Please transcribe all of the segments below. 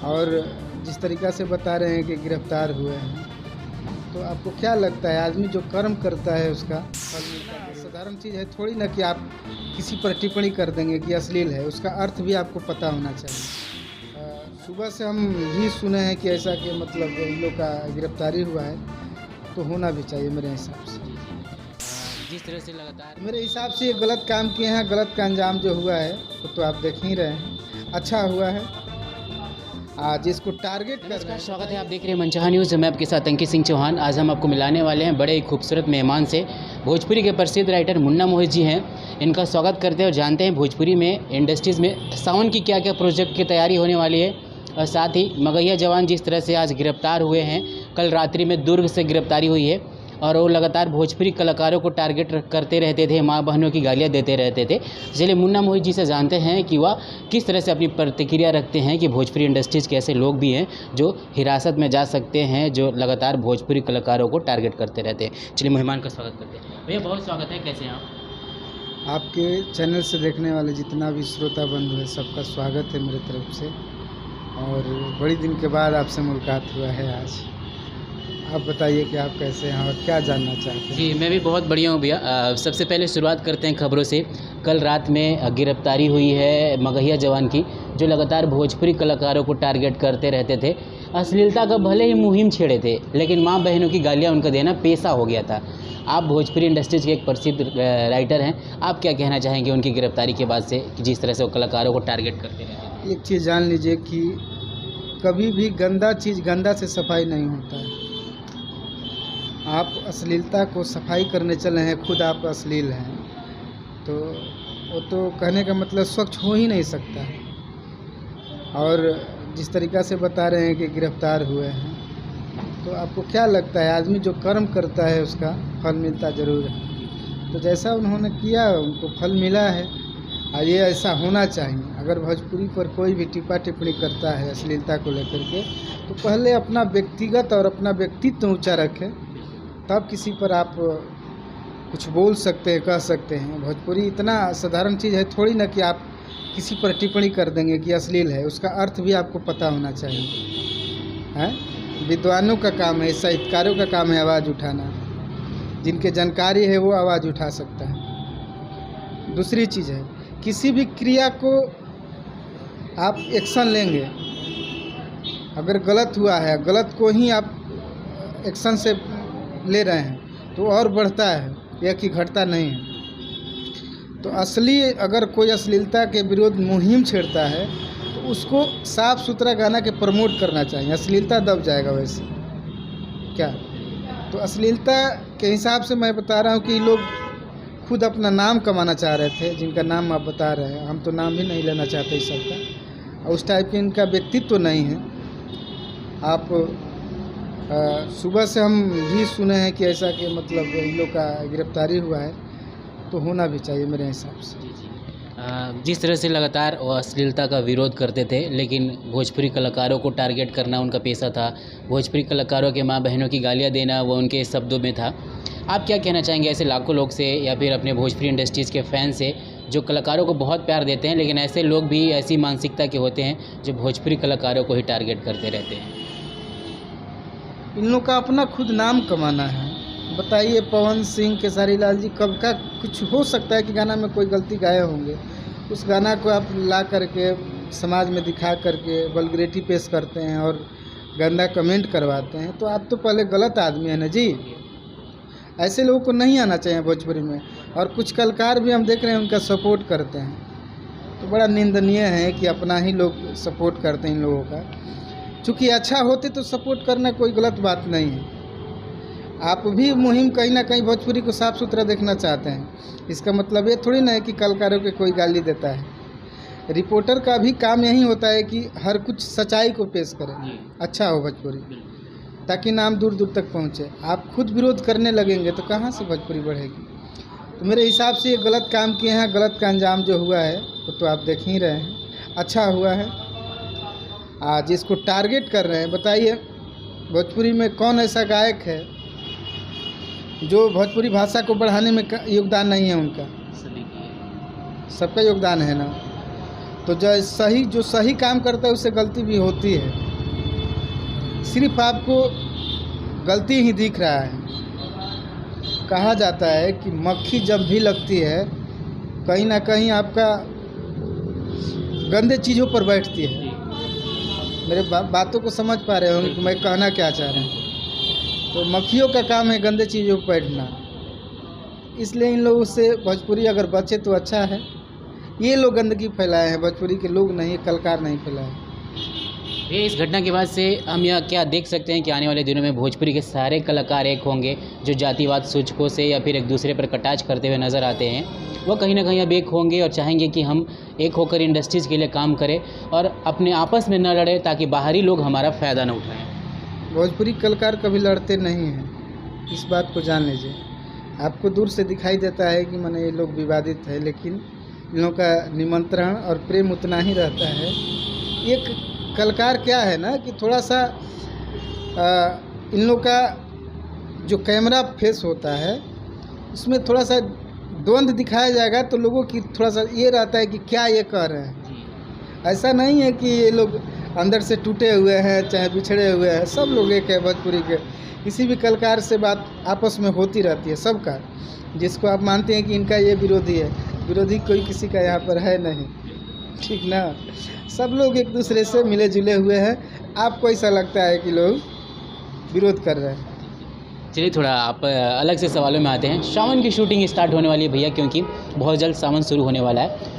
और जिस तरीक़ा से बता रहे हैं कि गिरफ्तार हुए हैं, तो आपको क्या लगता है आदमी जो कर्म करता है उसका फल मिलता है? साधारण चीज़ है थोड़ी ना कि आप किसी पर टिप्पणी कर देंगे कि अश्लील है, उसका अर्थ भी आपको पता होना चाहिए। सुबह से हम भी सुने हैं कि ऐसा कि मतलब इन लोग का गिरफ्तारी हुआ है, तो होना भी चाहिए मेरे हिसाब से। जिस तरह से लगातार मेरे हिसाब से ये गलत काम किए हैं, गलत का अंजाम जो हुआ है वो तो आप देख ही रहे हैं। अच्छा हुआ है जिसको टारगेट कर रहे नमस्कार, हैं। स्वागत है। आप देख रहे हैं मनचाहा न्यूज़। मैं आपके साथ अंकित सिंह चौहान। आज हम आपको मिलाने वाले हैं बड़े ही खूबसूरत मेहमान से। भोजपुरी के प्रसिद्ध राइटर मुन्ना मोहित जी हैं। इनका स्वागत करते हैं और जानते हैं भोजपुरी में इंडस्ट्रीज़ में सावन की क्या क्या प्रोजेक्ट की तैयारी होने वाली है। और साथ ही मगहिया जवान जिस तरह से आज गिरफ्तार हुए हैं, कल रात्रि में दुर्ग से गिरफ्तारी हुई है और वो लगातार भोजपुरी कलाकारों को टारगेट करते रहते थे, माँ बहनों की गालियाँ देते रहते थे। चलिए मुन्ना मोहित जी से जानते हैं कि वह किस तरह से अपनी प्रतिक्रिया रखते हैं कि भोजपुरी इंडस्ट्रीज़ के ऐसे लोग भी हैं जो हिरासत में जा सकते हैं, जो लगातार भोजपुरी कलाकारों को टारगेट करते रहते हैं। चलिए मेहमान का स्वागत करते हैं। भैया बहुत स्वागत है, कैसे हैं आप? आपके चैनल से देखने वाले जितना भी श्रोता बंधु है सबका स्वागत है मेरे तरफ से। और बड़ी दिन के बाद आपसे मुलाकात हुआ है आज। आप बताइए कि आप कैसे हैं और क्या जानना चाहते हैं? जी, मैं भी बहुत बढ़िया हूँ भैया। सबसे पहले शुरुआत करते हैं खबरों से। कल रात में गिरफ्तारी हुई है मगहिया जवान की, जो लगातार भोजपुरी कलाकारों को टारगेट करते रहते थे। अश्लीलता का भले ही मुहिम छेड़े थे, लेकिन माँ बहनों की गालियाँ उनका देना पेशा हो गया था। आप भोजपुरी इंडस्ट्रीज़ के एक प्रसिद्ध राइटर हैं। आप क्या कहना चाहेंगे उनकी गिरफ्तारी के बाद से, कि जिस तरह से वो कलाकारों को टारगेट करते रहते थे? एक चीज़ जान लीजिए कि कभी भी गंदा चीज़ गंदा से सफाई नहीं होता है। आप अश्लीलता को सफाई करने चले हैं, खुद आप अश्लील हैं, तो वो तो कहने का मतलब स्वच्छ हो ही नहीं सकता है। और जिस तरीक़ा से बता रहे हैं कि गिरफ्तार हुए हैं, तो आपको क्या लगता है आदमी जो कर्म करता है उसका फल मिलता ज़रूर है। तो जैसा उन्होंने किया उनको फल मिला है और ये ऐसा होना चाहिए। अगर भोजपुरी पर कोई भी टिप्पणी करता है अश्लीलता को लेकर के, तो पहले अपना व्यक्तिगत और अपना व्यक्तित्व ऊँचा रखें, तब किसी पर आप कुछ बोल सकते हैं, कह सकते हैं। भोजपुरी इतना साधारण चीज़ है थोड़ी ना कि आप किसी पर टिप्पणी कर देंगे कि अश्लील है, उसका अर्थ भी आपको पता होना चाहिए। हैं? विद्वानों का काम है, साहित्यकारों का काम है आवाज़ उठाना। जिनके जानकारी है वो आवाज़ उठा सकता है। दूसरी चीज़ है, किसी भी क्रिया को आप एक्शन लेंगे, अगर गलत हुआ है, गलत को ही आप एक्शन से ले रहे हैं तो और बढ़ता है, यह कि घटता नहीं है। तो अगर कोई अश्लीलता के विरोध मुहिम छेड़ता है तो उसको साफ़ सुथरा गाना के प्रमोट करना चाहिए। अश्लीलता दब जाएगा वैसे क्या। तो अश्लीलता के हिसाब से मैं बता रहा हूँ कि लोग खुद अपना नाम कमाना चाह रहे थे, जिनका नाम आप बता रहे हैं। हम तो नाम ही नहीं लेना चाहते इस सबका, और उस टाइप के इनका व्यक्तित्व तो नहीं है। आप सुबह से हम भी सुने हैं कि ऐसा कि मतलब इन लोग का गिरफ्तारी हुआ है, तो होना भी चाहिए मेरे हिसाब से। जिस तरह से लगातार वो अश्लीलता का विरोध करते थे, लेकिन भोजपुरी कलाकारों को टारगेट करना उनका पेशा था। भोजपुरी कलाकारों के माँ बहनों की गालियाँ देना वो उनके शब्दों में था। आप क्या कहना चाहेंगे ऐसे लाखों लोग से, या फिर अपने भोजपुरी इंडस्ट्रीज़ के फ़ैन से, जो कलाकारों को बहुत प्यार देते हैं, लेकिन ऐसे लोग भी ऐसी मानसिकता के होते हैं जो भोजपुरी कलाकारों को ही टारगेट करते रहते हैं? इन लोग का अपना खुद नाम कमाना है। बताइए, पवन सिंह, खेसारी लाल जी, कब का कुछ हो सकता है कि गाना में कोई गलती गाए होंगे, उस गाना को आप ला करके समाज में दिखा करके वल्गैरिटी पेश करते हैं और गंदा कमेंट करवाते हैं, तो आप तो पहले गलत आदमी हैं ना जी। ऐसे लोगों को नहीं आना चाहिए भोजपुरी में। और कुछ कलाकार भी हम देख रहे हैं उनका सपोर्ट करते हैं, तो बड़ा निंदनीय है कि अपना ही लोग सपोर्ट करते हैं इन लोगों का। चूँकि अच्छा होते तो सपोर्ट करना कोई गलत बात नहीं है। आप भी मुहिम कहीं ना कहीं भोजपुरी को साफ़ सुथरा देखना चाहते हैं, इसका मतलब ये थोड़ी ना है कि कलाकारों के कोई गाली देता है। रिपोर्टर का भी काम यही होता है कि हर कुछ सच्चाई को पेश करें, अच्छा हो भोजपुरी, ताकि नाम दूर दूर तक पहुँचे। आप खुद विरोध करने लगेंगे तो कहाँ से भोजपुरी बढ़ेगी। तो मेरे हिसाब से ये गलत काम किए हैं, गलत का अंजाम जो हुआ है वो तो आप देख ही रहे हैं। अच्छा हुआ है जिसको टारगेट कर रहे हैं। बताइए, भोजपुरी में कौन ऐसा गायक है जो भोजपुरी भाषा को बढ़ाने में योगदान नहीं है उनका? सबका योगदान है ना। तो जो सही काम करता है उससे गलती भी होती है, सिर्फ आपको गलती ही दिख रहा है। कहा जाता है कि मक्खी जब भी लगती है कहीं ना कहीं आपका गंदे चीज़ों पर बैठती है। मेरे बातों को समझ पा रहे होंगे कि मैं कहना क्या चाह रहा हूँ। तो मक्खियों का काम है गंदे चीज़ों पर बैठना, इसलिए इन लोगों से भोजपुरी अगर बचे तो अच्छा है। ये लोग गंदगी फैलाए हैं, भोजपुरी के लोग नहीं, कलाकार नहीं फैलाए। ये इस घटना के बाद से हम यह क्या देख सकते हैं कि आने वाले दिनों में भोजपुरी के सारे कलाकार एक होंगे जो जातिवाद सूचकों से या फिर एक दूसरे पर कटाक्ष करते हुए नज़र आते हैं, वह कहीं ना कहीं अब एक होंगे और चाहेंगे कि हम एक होकर इंडस्ट्रीज़ के लिए काम करें और अपने आपस में न लड़े ताकि बाहरी लोग हमारा फ़ायदा न उठाएं। भोजपुरी कलाकार कभी लड़ते नहीं हैं, इस बात को जान लीजिए। आपको दूर से दिखाई देता है कि माने ये लोग विवादित है, लेकिन इन लोगों का निमंत्रण और प्रेम उतना ही रहता है। एक कलाकार क्या है ना कि थोड़ा सा इन लोग का जो कैमरा फेस होता है उसमें थोड़ा सा द्वंद्व दिखाया जाएगा तो लोगों की थोड़ा सा ये रहता है कि क्या ये कह रहे हैं। ऐसा नहीं है कि ये लोग अंदर से टूटे हुए हैं चाहे बिछड़े हुए हैं, सब लोग एक है भोजपुरी के। किसी भी कलाकार से बात आपस में होती रहती है सबका, जिसको आप मानते हैं कि इनका ये विरोधी है, विरोधी कोई किसी का यहाँ पर है नहीं, ठीक ना। सब लोग एक दूसरे से मिले जुले हुए हैं। आपको ऐसा लगता है कि लोग विरोध कर रहे हैं। चलिए थोड़ा आप अलग से सवालों में आते हैं। सावन की शूटिंग स्टार्ट होने वाली है भैया, क्योंकि बहुत जल्द सावन शुरू होने वाला है।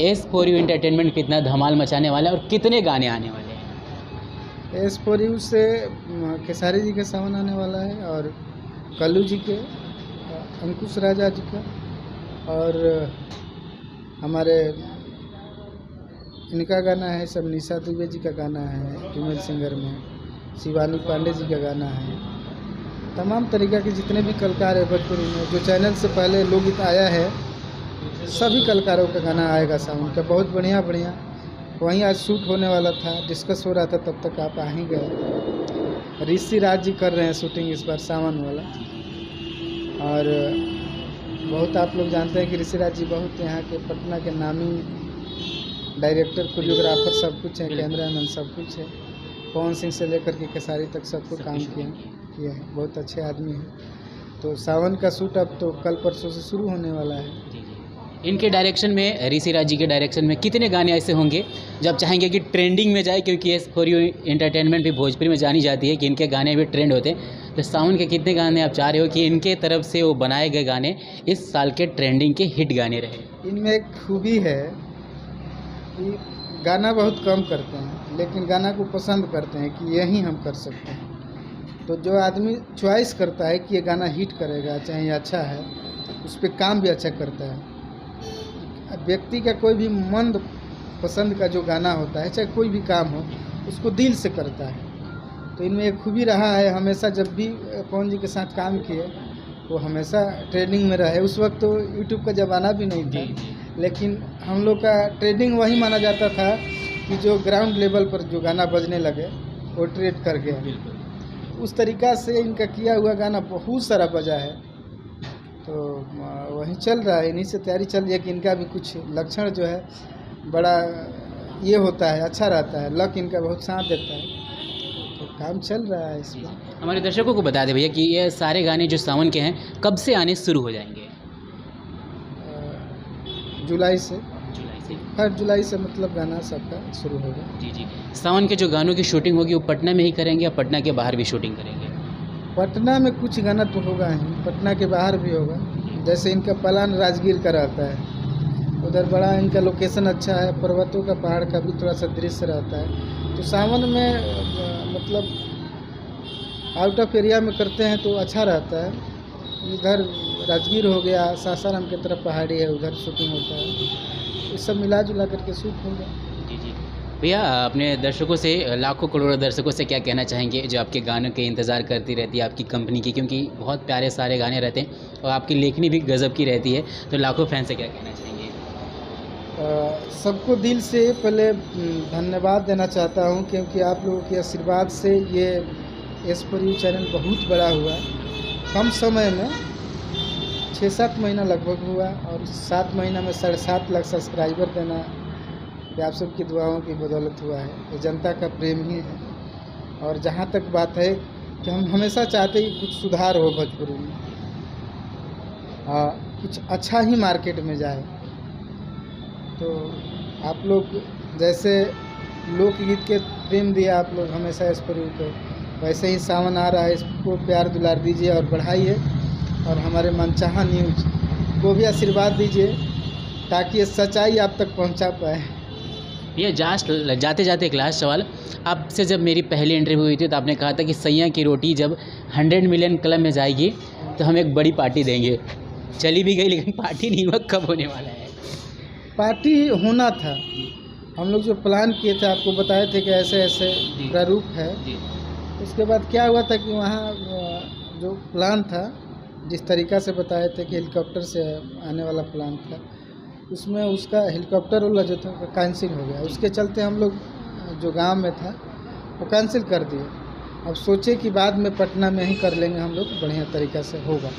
S4U एंटरटेनमेंट कितना धमाल मचाने वाला है और कितने गाने आने वाले हैं? S4U से खेसारी जी का सावन आने वाला है और कल्लू जी के, अंकुश राजा जी का, और हमारे इनका गाना है सब, निशा दुबे जी का गाना है फीमेल सिंगर में, शिवानी पांडे जी का गाना है। तमाम तरीक़ा के जितने भी कलाकार है भोजपुरी में, जो चैनल से पहले लोकगीत आया है, सभी कलाकारों का गाना आएगा सावन का, बहुत बढ़िया बढ़िया। वहीं आज शूट होने वाला था, डिस्कस हो रहा था, तब तक आप आ ही गए। ऋषि राज जी कर रहे हैं शूटिंग इस बार सावन वाला, और बहुत आप लोग जानते हैं कि ऋषि राज जी बहुत यहाँ के पटना के नामी डायरेक्टर, कोरियोग्राफर सब कुछ है, कैमरामैन सब कुछ है। पवन सिंह से लेकर के खेसारी तक सबको काम किया है, बहुत अच्छे आदमी हैं। तो सावन का शूट अब तो कल परसों से शुरू होने वाला है। इनके डायरेक्शन में, ऋषि राज जी के डायरेक्शन में कितने गाने ऐसे होंगे जब चाहेंगे कि ट्रेंडिंग में जाए, क्योंकि S4U एंटरटेनमेंट भी भोजपुरी में जानी जाती है कि इनके गाने भी ट्रेंड होते हैं। तो सावन के कितने गाने आप चाह रहे हो कि इनके तरफ से वो बनाए गए गाने इस साल के ट्रेंडिंग के हिट गाने रहे? इनमें एक खूबी है कि गाना बहुत कम करते हैं, लेकिन गाना को पसंद करते हैं कि यही हम कर सकते हैं। तो जो आदमी चॉइस करता है कि ये गाना हिट करेगा, चाहे ये अच्छा है, उस पर काम भी अच्छा करता है। व्यक्ति का कोई भी मन पसंद का जो गाना होता है, चाहे कोई भी काम हो, उसको दिल से करता है। तो इनमें एक खूबी रहा है, हमेशा जब भी पवन जी के साथ काम किए वो हमेशा ट्रेंडिंग में रहे। उस वक्त तो यूट्यूब का ज़माना भी नहीं था, लेकिन हम लोग का ट्रेंडिंग वही माना जाता था कि जो ग्राउंड लेवल पर जो गाना बजने लगे वो ट्रेंड कर गया। उस तरीक़ा से इनका किया हुआ गाना बहुत सारा बजा है, तो वही चल रहा है, इन्हीं से तैयारी चल रही है कि इनका भी कुछ लक्षण जो है बड़ा ये होता है, अच्छा रहता है, लक इनका बहुत साथ देता है, तो काम चल रहा है इसमें। हमारे दर्शकों को बता दें भैया कि ये सारे गाने जो सावन के हैं कब से आने शुरू हो जाएंगे? जुलाई से, जुलाई से। हर जुलाई से मतलब गाना सबका शुरू होगा। जी जी। सावन के जो गानों की शूटिंग होगी वो पटना में ही करेंगे या पटना के बाहर भी शूटिंग करेंगे? पटना में कुछ गाना तो होगा ही, पटना के बाहर भी होगा। जैसे इनका प्लान राजगीर का रहता है, उधर बड़ा इनका लोकेशन अच्छा है, पर्वतों का, पहाड़ का भी थोड़ा सा दृश्य रहता है। तो सावन में मतलब आउट ऑफ एरिया में करते हैं तो अच्छा रहता है। इधर राजगीर हो गया, सासाराम की तरफ पहाड़ी है, उधर शूटिंग होता है, ये सब मिला जुला करके शूट होगा। जी जी। भैया अपने दर्शकों से, लाखों करोड़ों दर्शकों से क्या कहना चाहेंगे जो आपके गानों के इंतज़ार करती रहती है आपकी कंपनी की, क्योंकि बहुत प्यारे सारे गाने रहते हैं और आपकी लेखनी भी गज़ब की रहती है, तो लाखों फैन से क्या कहना चाहेंगे? सबको दिल से पहले धन्यवाद देना चाहता हूं, क्योंकि आप लोगों के आशीर्वाद से ये S4U चैनल बहुत बड़ा हुआ। कम समय में 6-7 महीना लगभग हुआ और 7 महीना में 7.5 लाख सब्सक्राइबर देना ये आप सबकी दुआओं की बदौलत हुआ है, ये जनता का प्रेम ही है। और जहाँ तक बात है कि हम हमेशा चाहते हैं कि कुछ सुधार हो भोजपुरी में, कुछ अच्छा ही मार्केट में जाए। तो आप लोग जैसे लोकगीत के प्रेम दिया आप लोग हमेशा इस पर को, वैसे ही सावन आ रहा है, इसको प्यार दुलार दीजिए और बढ़ाइए, और हमारे मनचाहा न्यूज़ को भी आशीर्वाद दीजिए ताकि ये सच्चाई आप तक पहुंचा पाए। ये जाते जाते एक लास्ट सवाल, आपसे जब मेरी पहली इंटरव्यू हुई थी तो आपने कहा था कि सैया की रोटी जब 100 मिलियन क्लब में जाएगी तो हम एक बड़ी पार्टी देंगे। चली भी गई लेकिन पार्टी नहीं हुआ, कब होने वाला है? पार्टी होना था, हम लोग जो प्लान किए थे आपको बताए थे कि ऐसे ऐसे प्रारूप है। उसके बाद क्या हुआ था कि वहाँ जो प्लान था जिस तरीक़ा से बताए थे कि हेलीकॉप्टर से आने वाला प्लान था, उसमें उसका हेलीकॉप्टर वाला जो था कैंसिल हो गया। उसके चलते हम लोग जो गांव में था वो कैंसिल कर दिए। अब सोचे कि बाद में पटना में ही कर लेंगे हम लोग, बढ़िया तरीक़ा से होगा।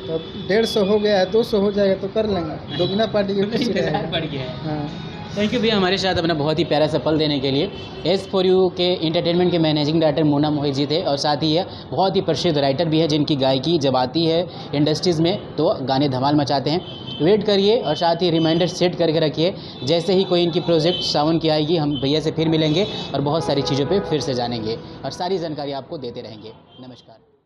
तो अब 150 हो गया है, 200 हो जाएगा तो कर लेंगे, दोगुना पार्टी की खुशी रहेगा। हाँ, थैंक यू भैया हमारे साथ अपना बहुत ही प्यारा सा पल देने के लिए। S4U के एंटरटेनमेंट के मैनेजिंग डायरेक्टर मुन्ना मोहित जी थे, और साथ ही यह बहुत ही प्रसिद्ध राइटर भी है जिनकी गायकी जब आती है इंडस्ट्रीज़ में तो गाने धमाल मचाते हैं। वेट करिए और साथ ही रिमाइंडर सेट करके रखिए, जैसे ही कोई इनकी प्रोजेक्ट सावन की आएगी हम भैया से फिर मिलेंगे और बहुत सारी चीज़ों पर फिर से जानेंगे और सारी जानकारी आपको देते रहेंगे। नमस्कार।